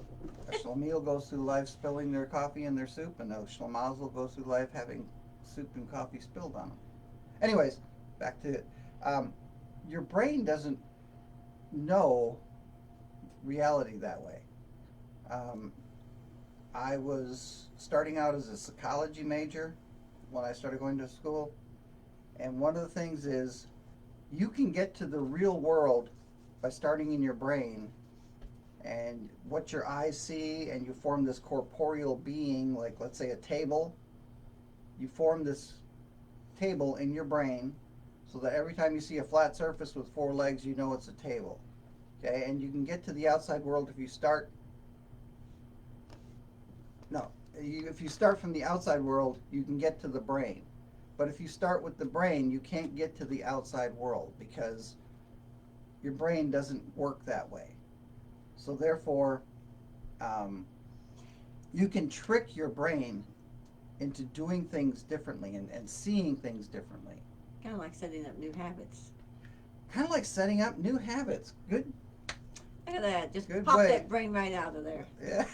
Speaker 2: A schlemiel goes through life spilling their coffee in their soup, and a schmazel goes through life having soup and coffee spilled on them. Anyways, back to it. Your brain doesn't know reality that way. I was starting out as a psychology major when I started going to school, and one of the things is you can get to the real world by starting in your brain and what your eyes see, and you form this corporeal being, like let's say a table. You form this table in your brain so that every time you see a flat surface with four legs, you know it's a table. Okay, and you can get to the outside world if you start, if you start from the outside world, you can get to the brain. But if you start with the brain, you can't get to the outside world because your brain doesn't work that way. So therefore, you can trick your brain into doing things differently and seeing things differently.
Speaker 1: Kind of like setting up new habits.
Speaker 2: Kind of like setting up new habits. Good.
Speaker 1: Look at that. Just
Speaker 2: Good
Speaker 1: pop
Speaker 2: way.
Speaker 1: that brain right out of there.
Speaker 2: Yeah.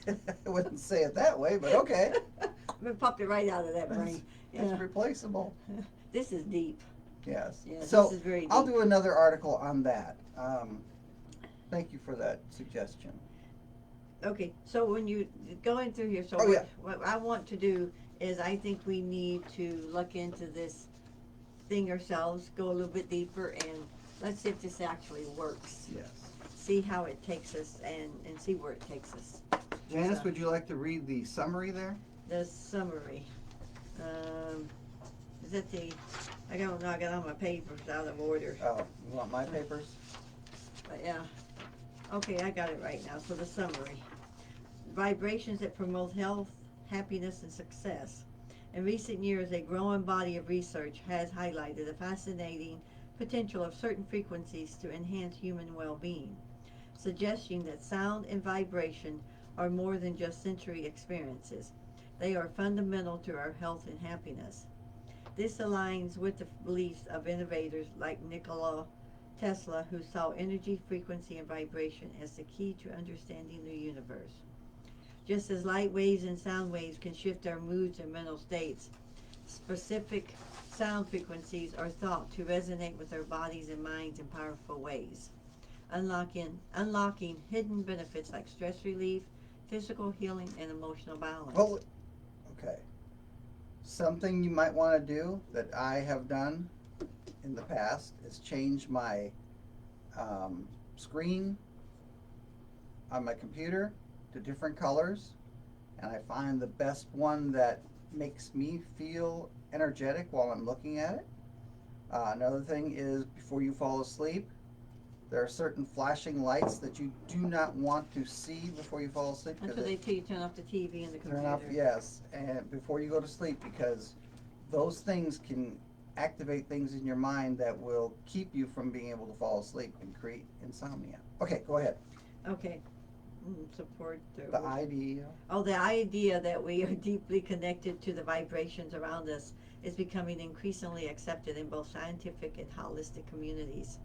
Speaker 2: I wouldn't say it that way, but okay.
Speaker 1: We popped it right out of that brain.
Speaker 2: It's
Speaker 1: Yeah.
Speaker 2: replaceable.
Speaker 1: This is deep.
Speaker 2: Yes.
Speaker 1: Yeah,
Speaker 2: So
Speaker 1: this is very deep.
Speaker 2: I'll do another article on that. Thank you for that suggestion.
Speaker 1: Okay, so when you going through here, so
Speaker 2: Oh, yeah.
Speaker 1: what I want to do is I think we need to look into this thing ourselves, go a little bit deeper, and let's see if this actually works.
Speaker 2: Yes.
Speaker 1: See how it takes us and see where it takes us.
Speaker 2: Janice,
Speaker 1: So-
Speaker 2: would you like to read the summary there?
Speaker 1: The summary. Is that the, I don't know, I got all my papers out of order.
Speaker 2: Oh, you want my papers?
Speaker 1: But yeah, okay, I got it right now. So the summary. Vibrations that promote health, happiness, and success. In recent years, a growing body of research has highlighted the fascinating potential of certain frequencies to enhance human well-being, suggesting that sound and vibration are more than just sensory experiences. They are fundamental to our health and happiness. This aligns with the beliefs of innovators like Nikola Tesla, who saw energy, frequency, and vibration as the key to understanding the universe. Just as light waves and sound waves can shift our moods and mental states, specific sound frequencies are thought to resonate with our bodies and minds in powerful ways, unlocking hidden benefits like stress relief, physical healing, and emotional balance.
Speaker 2: Well, okay. Something you might want to do that I have done in the past is change my screen on my computer to different colors, and I find the best one that makes me feel energetic while I'm looking at it. Another thing is, before you fall asleep, there are certain flashing lights that you do not want to see before you fall asleep.
Speaker 1: Until they tell you turn off the TV and the computer.
Speaker 2: Turn off, yes, and before you go to sleep, because those things can activate things in your mind that will keep you from being able to fall asleep and create insomnia. Okay, go ahead.
Speaker 1: Okay. Support
Speaker 2: The idea.
Speaker 1: Oh, the idea that we are deeply connected to the vibrations around us is becoming increasingly accepted in both scientific and holistic communities.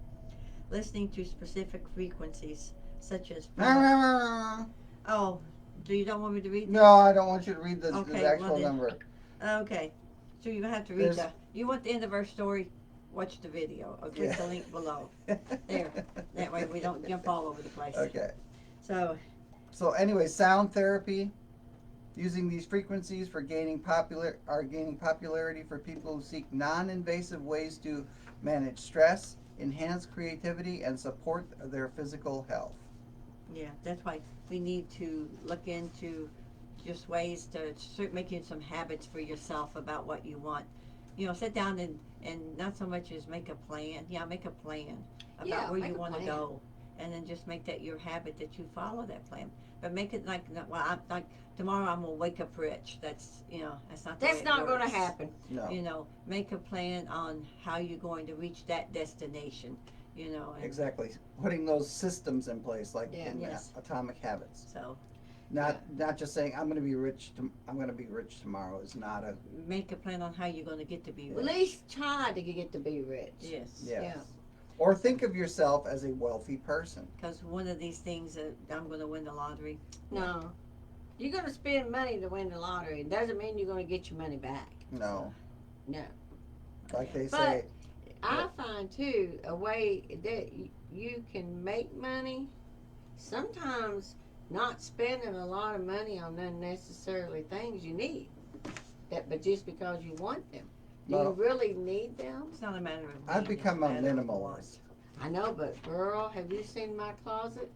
Speaker 1: Listening to specific frequencies, such as oh, do you don't want me to read?
Speaker 2: No, I don't want you to read the
Speaker 1: Okay,
Speaker 2: actual
Speaker 1: well then.
Speaker 2: number.
Speaker 1: Okay, so you're gonna have to read
Speaker 2: There's-
Speaker 1: you want the end of our story? Watch the video or click
Speaker 2: Yeah.
Speaker 1: the link below. There, that way we don't jump all over the place.
Speaker 2: Okay.
Speaker 1: So,
Speaker 2: Anyway, sound therapy, using these frequencies for gaining popularity for people who seek non-invasive ways to manage stress, enhance creativity, and support their physical health.
Speaker 1: yeah, that's why we need to look into just ways to start making some habits for yourself about what you want. You know, sit down and not so much as make a plan. Yeah, make a plan about
Speaker 3: Yeah,
Speaker 1: where
Speaker 3: make
Speaker 1: you
Speaker 3: a
Speaker 1: want to
Speaker 3: plan.
Speaker 1: go, and then just make that your habit that you follow that plan. But make it like, well, I'm like tomorrow I'm gonna wake up rich. That's that's not. The way
Speaker 3: That's
Speaker 1: it
Speaker 3: not going to
Speaker 1: works.
Speaker 3: happen.
Speaker 2: No.
Speaker 1: You know, make a plan on how you're going to reach that destination. You know, and
Speaker 2: Exactly. Putting those systems in place, like
Speaker 3: Yeah.
Speaker 2: in
Speaker 1: Yes.
Speaker 2: Atomic Habits.
Speaker 1: so
Speaker 2: Not just saying I'm going to be rich. I'm going to be rich tomorrow is not a
Speaker 1: make a plan on how you're going to get to be
Speaker 3: At
Speaker 1: rich.
Speaker 3: least try to get to be rich.
Speaker 1: Yes.
Speaker 2: yes.
Speaker 3: Yeah.
Speaker 2: Or think of yourself as a wealthy person.
Speaker 1: Because one of these things that I'm going to win the lottery.
Speaker 3: No. You're going to spend money to win the lottery. It doesn't mean you're going to get your money back.
Speaker 2: No.
Speaker 3: No.
Speaker 2: Like they
Speaker 3: But
Speaker 2: say.
Speaker 3: I find, too, a way that you can make money. Sometimes not spending a lot of money on unnecessarily things you need. But just because you want them. Do
Speaker 2: No.
Speaker 3: you really need them?
Speaker 1: It's not a matter of.
Speaker 2: I've
Speaker 1: need, it's
Speaker 2: become a
Speaker 1: matter of
Speaker 2: minimalist.
Speaker 1: want.
Speaker 3: I know, but girl, have you seen my closet?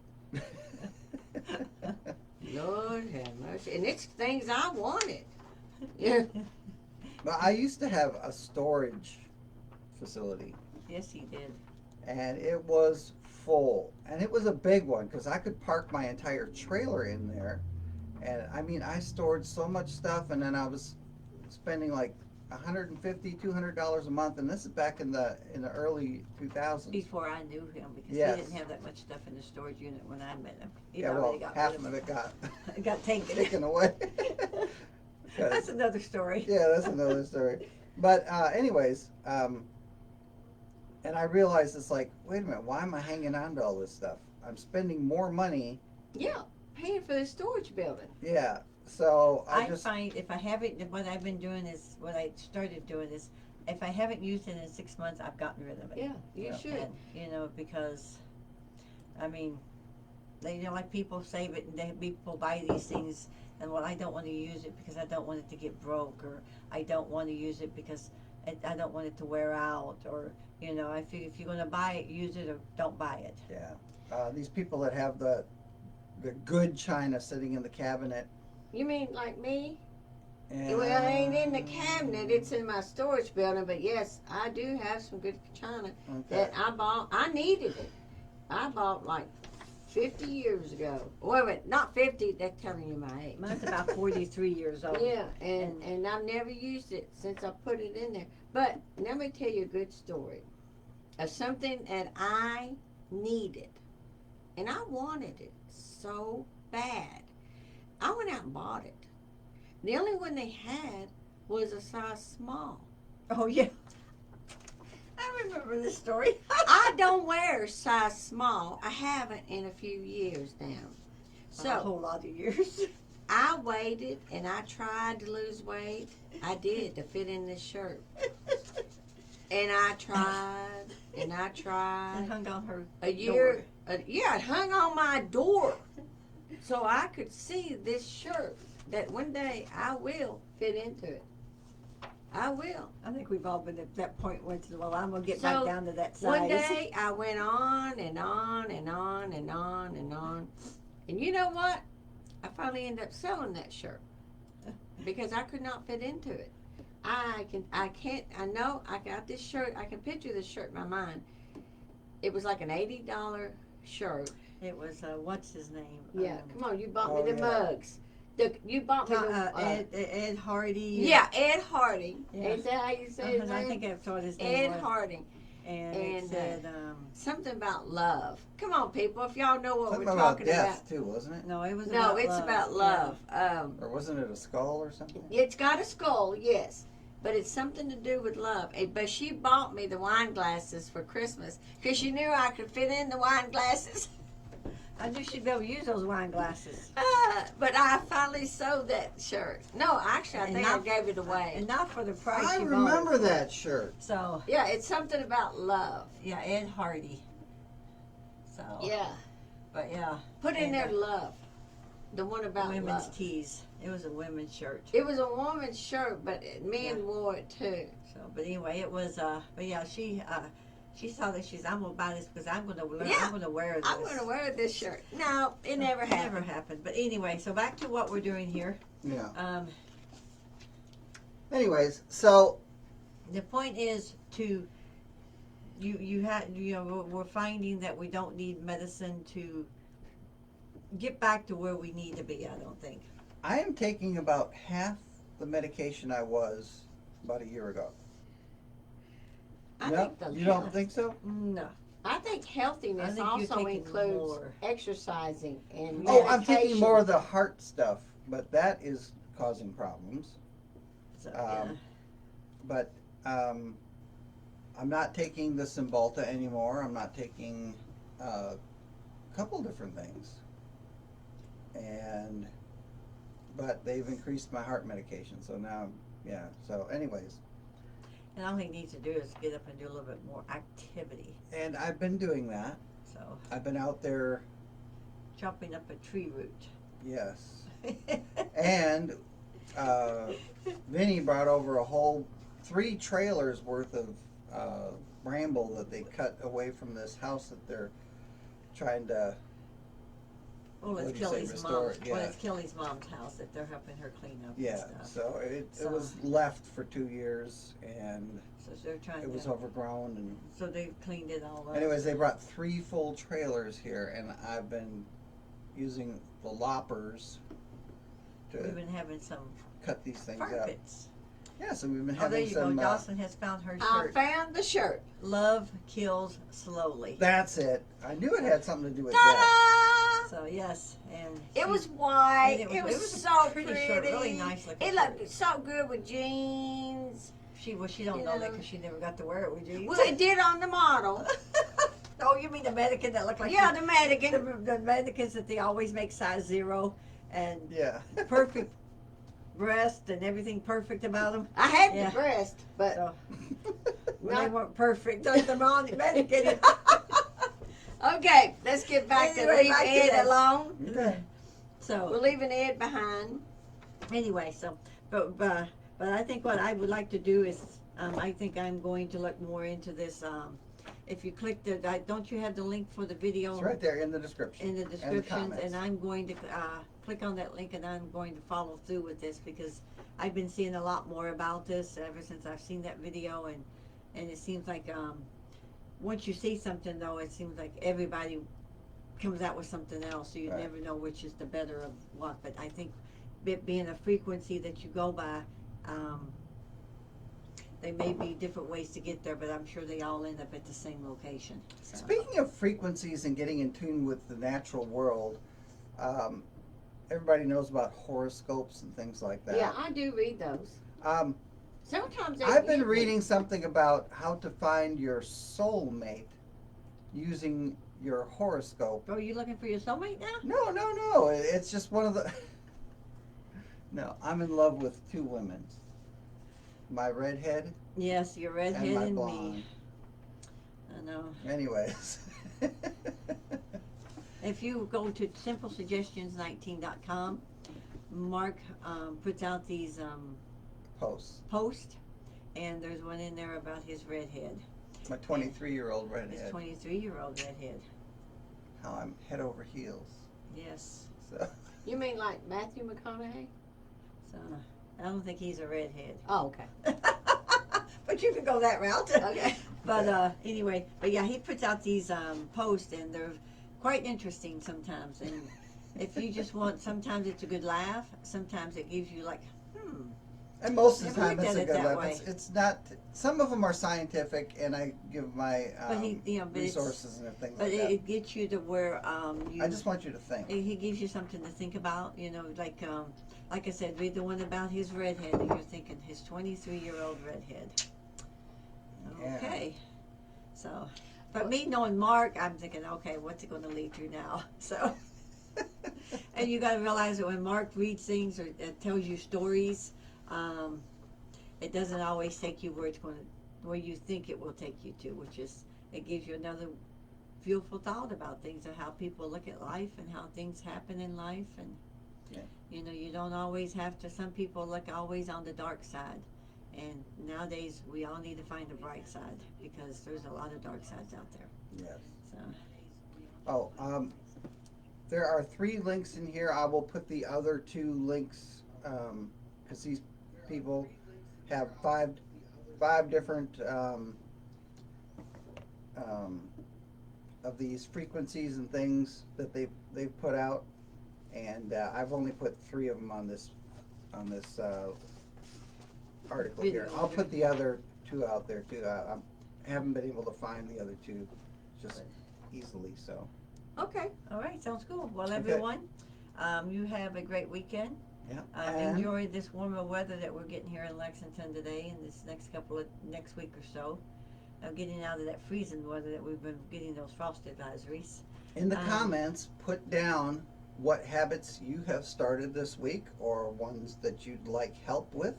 Speaker 3: Lord have mercy. And it's things I wanted. Yeah.
Speaker 2: But I used to have a storage facility,
Speaker 1: Yes, he did.
Speaker 2: and it was full, and it was a big one because I could park my entire trailer in there. And I mean, I stored so much stuff, and then I was spending like $150, $200 a month, and this is back in the early 2000s.
Speaker 1: Before I knew him, because
Speaker 2: Yes.
Speaker 1: he didn't have that much stuff in the storage unit when I met him. He'd
Speaker 2: Yeah, well,
Speaker 1: already got
Speaker 2: half
Speaker 1: rid
Speaker 2: of it got
Speaker 1: it got taken.
Speaker 2: taken away.
Speaker 1: That's another story.
Speaker 2: Yeah, that's another story. But anyways, and I realized it's like, wait a minute, why am I hanging on to all this stuff? I'm spending more money.
Speaker 3: Yeah. Paying for the storage building.
Speaker 2: Yeah. So I
Speaker 1: I
Speaker 2: just
Speaker 1: find if I haven't, what I've been doing is, what I started doing is, if I haven't used it in 6 months, I've gotten rid of it.
Speaker 3: Yeah, you
Speaker 2: Yeah.
Speaker 3: should.
Speaker 1: And, because, I mean, like people save it and people buy these things, and well, I don't want to use it because I don't want it to get broke, or I don't want to use it because I don't want it to wear out, or, I figure if you're going to buy it, use it, or don't buy it.
Speaker 2: yeah. These people that have the good china sitting in the cabinet.
Speaker 3: You mean like me?
Speaker 2: And,
Speaker 3: Well, it ain't in the cabinet. It's in my storage building. But yes, I do have some good china
Speaker 2: okay.
Speaker 3: that I bought. I needed it. I bought like 50 years ago. Wait, not 50. That's telling you my age.
Speaker 1: Mine's about 43 years old.
Speaker 3: Yeah, and I've never used it since I put it in there. But let me tell you a good story. of something that I needed. And I wanted it so bad. I went out and bought it. The only one they had was a size small.
Speaker 1: Oh yeah. I remember this story.
Speaker 3: I don't wear size small. I haven't in a few years now.
Speaker 1: A
Speaker 3: So
Speaker 1: whole lot of years.
Speaker 3: I waited and I tried to lose weight. I did to fit in this shirt. And I tried and I
Speaker 1: And
Speaker 3: tried.
Speaker 1: hung on her
Speaker 3: A year,
Speaker 1: door.
Speaker 3: yeah, it hung on my door. So I could see this shirt that one day I will fit into it. I will.
Speaker 1: I think we've all been at that point once in a while. I'm gonna get
Speaker 3: So,
Speaker 1: back down to that size.
Speaker 3: One day I went on and on and on and on and on. And you know what? I finally ended up selling that shirt because I could not fit into it. I know I got this shirt. I can picture this shirt in my mind. It was like an $80 shirt.
Speaker 1: It was what's his name?
Speaker 3: Yeah, come on, you bought me
Speaker 2: Oh,
Speaker 3: the
Speaker 2: yeah.
Speaker 3: mugs. You bought me the
Speaker 1: Ed Hardy.
Speaker 3: yeah, Ed Harding.
Speaker 1: Yeah.
Speaker 3: Is that how you say his
Speaker 1: I
Speaker 3: name?
Speaker 1: think that's what his name
Speaker 3: Ed
Speaker 1: was.
Speaker 3: Harding.
Speaker 1: And it
Speaker 3: And,
Speaker 1: said,
Speaker 3: Something about love. Come on, people, if y'all know what
Speaker 2: Something
Speaker 3: we're
Speaker 2: about
Speaker 3: talking
Speaker 2: death
Speaker 3: about.
Speaker 2: too, wasn't it?
Speaker 1: no, it was
Speaker 3: No,
Speaker 1: about
Speaker 3: it's
Speaker 1: love.
Speaker 3: about love.
Speaker 2: Or wasn't it a skull or something?
Speaker 3: It's got a skull, yes, but it's something to do with love. But she bought me the wine glasses for Christmas because she knew I could fit in the wine glasses.
Speaker 1: I knew she'd be able to use those wine glasses.
Speaker 3: But I finally sold that shirt. No, actually, I
Speaker 1: And
Speaker 3: think I
Speaker 1: not-
Speaker 3: gave it away.
Speaker 1: And not for the price
Speaker 2: I
Speaker 1: you
Speaker 2: remember
Speaker 1: bought it.
Speaker 2: that shirt.
Speaker 1: So,
Speaker 3: Yeah, it's something about love.
Speaker 1: yeah, Ed Hardy. So,
Speaker 3: Yeah,
Speaker 1: but yeah,
Speaker 3: put in
Speaker 1: And,
Speaker 3: there love. The one about
Speaker 1: women's
Speaker 3: love.
Speaker 1: tees. It was a women's shirt.
Speaker 3: It was a woman's shirt, but men wore it too.
Speaker 1: So, but anyway, it was, but yeah, she saw that I'm gonna buy this because I'm gonna learn.
Speaker 3: Yeah,
Speaker 1: I'm gonna wear this.
Speaker 3: I'm going to wear this shirt. No, it never
Speaker 1: It
Speaker 3: happened.
Speaker 1: never happened. But anyway, so back to what we're doing here.
Speaker 2: Yeah. Anyways, so
Speaker 1: The point is to we're finding that we don't need medicine to get back to where we need to be. I don't think.
Speaker 2: I am taking about half the medication I was about a year ago.
Speaker 3: I
Speaker 2: No?
Speaker 3: think the
Speaker 2: You don't think so?
Speaker 1: No.
Speaker 3: I think healthiness
Speaker 1: I think you're
Speaker 3: also
Speaker 1: taking
Speaker 3: includes
Speaker 1: more.
Speaker 3: exercising and
Speaker 2: Oh, I'm taking
Speaker 3: meditation.
Speaker 2: more of the heart stuff, but that is causing problems.
Speaker 1: So, yeah.
Speaker 2: But I'm not taking the Cymbalta anymore. I'm not taking a couple different things. But they've increased my heart medication, so now, yeah. So anyways,
Speaker 1: And all he needs to do is get up and do a little bit more activity.
Speaker 2: and I've been doing that.
Speaker 1: So,
Speaker 2: I've been out there,
Speaker 1: chopping up a tree root.
Speaker 2: yes. And Vinny brought over a whole 3 trailers worth of bramble that they cut away from this house that they're trying to.
Speaker 1: Well,
Speaker 2: What'd
Speaker 1: it's
Speaker 2: you say,
Speaker 1: Kelly's
Speaker 2: restore
Speaker 1: mom.
Speaker 2: it?
Speaker 1: Well,
Speaker 2: Yeah.
Speaker 1: it's Kelly's mom's house that they're helping her clean up.
Speaker 2: Yeah,
Speaker 1: And stuff.
Speaker 2: so it
Speaker 1: So-
Speaker 2: was left for 2 years and
Speaker 1: So they're trying
Speaker 2: it was
Speaker 1: to.
Speaker 2: overgrown. And
Speaker 1: So they've cleaned it all up.
Speaker 2: anyways, they brought 3 full trailers here, and I've been using the loppers
Speaker 1: We've
Speaker 2: to
Speaker 1: been having some
Speaker 2: cut these things
Speaker 1: fire
Speaker 2: up.
Speaker 1: pits.
Speaker 2: Yeah, so we've been
Speaker 1: Oh, there
Speaker 2: having
Speaker 1: you
Speaker 2: some.
Speaker 1: go. Joslyn has found her
Speaker 3: I
Speaker 1: shirt.
Speaker 3: found the shirt.
Speaker 1: Love kills slowly.
Speaker 2: That's it. I knew it had something to do with death.
Speaker 3: Ta-da!
Speaker 1: So yes, and
Speaker 3: It
Speaker 1: she-
Speaker 3: was white.
Speaker 1: and
Speaker 3: It was
Speaker 1: a
Speaker 3: so
Speaker 1: pretty
Speaker 3: pretty.
Speaker 1: shirt, really nice looking.
Speaker 3: It
Speaker 1: shirt.
Speaker 3: looked so good with jeans.
Speaker 1: She don't
Speaker 3: you
Speaker 1: know that
Speaker 3: know.
Speaker 1: because she never got to wear it with jeans.
Speaker 3: Well, it did on the model.
Speaker 1: Oh, you mean the mannequin that looked like
Speaker 3: Yeah,
Speaker 1: the,
Speaker 3: the mannequin.
Speaker 1: the mannequins that they always make size 0 and
Speaker 2: Yeah.
Speaker 1: perfect breast and everything perfect about them.
Speaker 3: I had
Speaker 1: Yeah.
Speaker 3: the breast, but
Speaker 1: So well, they
Speaker 3: Not-
Speaker 1: weren't perfect. Those the wrong mannequin.
Speaker 3: okay. Let's get back
Speaker 1: Anyway,
Speaker 3: to leave
Speaker 1: back to
Speaker 3: Ed
Speaker 1: this.
Speaker 3: alone.
Speaker 2: Okay.
Speaker 3: We're
Speaker 1: So
Speaker 3: leaving Ed behind.
Speaker 1: anyway, so but I think what I would like to do is I think I'm going to look more into this. If you click don't you have the link for the video?
Speaker 2: It's right there in the description.
Speaker 1: In the descriptions,
Speaker 2: comments.
Speaker 1: and I'm going to click on that link, and I'm going to follow through with this because I've been seeing a lot more about this ever since I've seen that video, and it seems like once you see something though, it seems like everybody comes out with something else, so you
Speaker 2: Right.
Speaker 1: never know which is the better of what. But I think it being a frequency that you go by, They may be different ways to get there, but I'm sure they all end up at the same location. So.
Speaker 2: Speaking of frequencies and getting in tune with the natural world, everybody knows about horoscopes and things like that.
Speaker 3: Yeah, I do read those. Sometimes
Speaker 2: I've been reading something about how to find your soulmate using your horoscope.
Speaker 1: Are you looking for your soulmate now?
Speaker 2: No. It's just one of the. No, I'm in love with two women. My redhead
Speaker 1: Yes, your redhead
Speaker 2: and my
Speaker 1: and
Speaker 2: blonde.
Speaker 1: me. I know.
Speaker 2: Anyways.
Speaker 1: If you go to Simplesuggestions19.com, Mark puts out these posts, and there's one in there about his redhead.
Speaker 2: My 23-year-old
Speaker 1: His
Speaker 2: redhead.
Speaker 1: 23-year-old redhead.
Speaker 2: How I'm head over heels.
Speaker 1: Yes.
Speaker 2: So.
Speaker 3: You mean like Matthew McConaughey?
Speaker 1: So I don't think he's a redhead.
Speaker 3: Oh, okay.
Speaker 1: But you could go that route.
Speaker 3: Okay.
Speaker 1: But anyway, but yeah, he puts out these posts, and they're quite interesting sometimes. And if you just want, sometimes it's a good laugh. Sometimes it gives you like,
Speaker 2: And most of the
Speaker 1: Never
Speaker 2: time
Speaker 1: looked
Speaker 2: it's
Speaker 1: at
Speaker 2: a
Speaker 1: it
Speaker 2: good
Speaker 1: that
Speaker 2: laugh.
Speaker 1: way.
Speaker 2: It's not. Some of them are scientific, and I give my
Speaker 1: But he, you know, but
Speaker 2: resources and things
Speaker 1: but
Speaker 2: like that.
Speaker 1: it gets you to where you.
Speaker 2: I just want you to think.
Speaker 1: He gives you something to think about. You know, like I said, read the one about his redhead, and you're thinking his 23-year-old redhead.
Speaker 2: Yeah.
Speaker 1: Okay. So, but me knowing Mark, I'm thinking, okay, what's it going to lead to now? So, and you got to realize that when Mark reads things or tells you stories, it doesn't always take you where you think it will take you to, which is it gives you another beautiful thought about things and how people look at life and how things happen in life, and you know, you don't always have to. Some people look always on the dark side. And nowadays, we all need to find the bright side because there's a lot of dark sides out there.
Speaker 2: Yes.
Speaker 1: So.
Speaker 2: Oh, there are 3 links in here. I will put the other 2 links because these people have 5 different of these frequencies and things that they've put out, and I've only put 3 of them on this article here. I'll put the other 2 out there too. I haven't been able to find the other 2 just easily, so.
Speaker 1: Okay. All right. Sounds cool. Well,
Speaker 2: Okay.
Speaker 1: everyone, you have a great weekend.
Speaker 2: Yeah.
Speaker 1: Enjoy this warmer weather that we're getting here in Lexington today, and this next week or so. Getting out of that freezing weather that we've been getting, those frost advisories.
Speaker 2: In the comments, put down what habits you have started this week or ones that you'd like help with.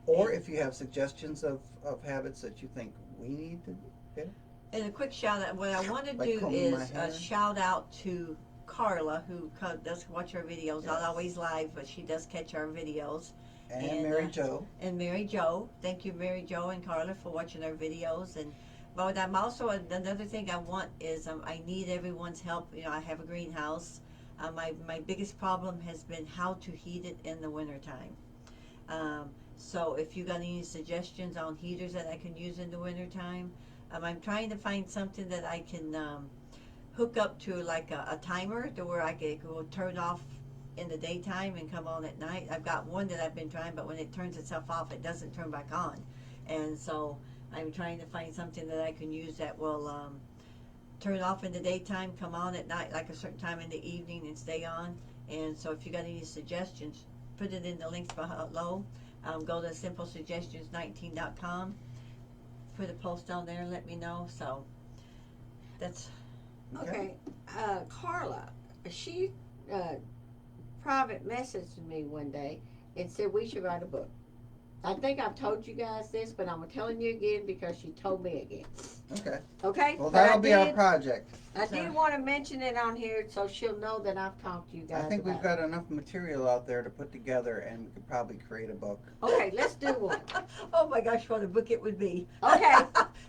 Speaker 2: Or if you have suggestions of habits that you think we need to do.
Speaker 1: And a quick shout out, what I want to
Speaker 2: Like
Speaker 1: do
Speaker 2: combing my
Speaker 1: is
Speaker 2: hair.
Speaker 1: a shout out to Carla, who does watch our videos, not
Speaker 2: Yes.
Speaker 1: always live, but she does catch our videos.
Speaker 2: And Mary Jo.
Speaker 1: And Mary Jo. Thank you, Mary Jo and Carla, for watching our videos. But I'm also, another thing I want is I need everyone's help. You know, I have a greenhouse. My biggest problem has been how to heat it in the wintertime. So if you got any suggestions on heaters that I can use in the wintertime, I'm trying to find something that I can hook up to like a timer to where I can go turn off in the daytime and come on at night. I've got one that I've been trying, but when it turns itself off, it doesn't turn back on. And so I'm trying to find something that I can use that will turn off in the daytime, come on at night, like a certain time in the evening, and stay on. And so if you got any suggestions, put it in the links below. Go to Simplesuggestions19.com. Put a post on there and let me know. So that's
Speaker 3: Okay. Carla, she private messaged me one day and said we should write a book. I think I've told you guys this, but I'm telling you again because she told me again.
Speaker 2: Okay.
Speaker 3: Okay?
Speaker 2: Well,
Speaker 3: But
Speaker 2: that'll be our project.
Speaker 3: I did want to mention it on here so she'll know that I've talked to you guys
Speaker 2: I think we've
Speaker 3: about
Speaker 2: got enough material out there to put together, and we could probably create a book.
Speaker 3: it. Okay, let's do one.
Speaker 1: oh my gosh, what a book it would be.
Speaker 3: Okay.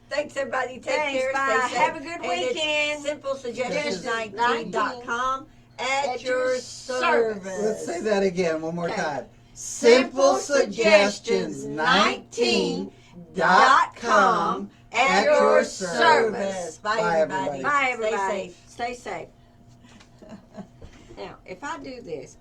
Speaker 1: Thanks everybody. Take
Speaker 3: Thanks,
Speaker 1: care.
Speaker 3: bye.
Speaker 1: Stay safe.
Speaker 3: Have a good
Speaker 1: And it's
Speaker 3: weekend.
Speaker 1: Simplesuggestions19.com at your service.
Speaker 2: Let's say that again one more
Speaker 3: Okay.
Speaker 2: time.
Speaker 1: Simplesuggestions19.com at your service. Bye, everybody.
Speaker 3: Bye,
Speaker 1: Stay
Speaker 3: everybody.
Speaker 1: safe.
Speaker 3: Stay safe. Now, if I do this,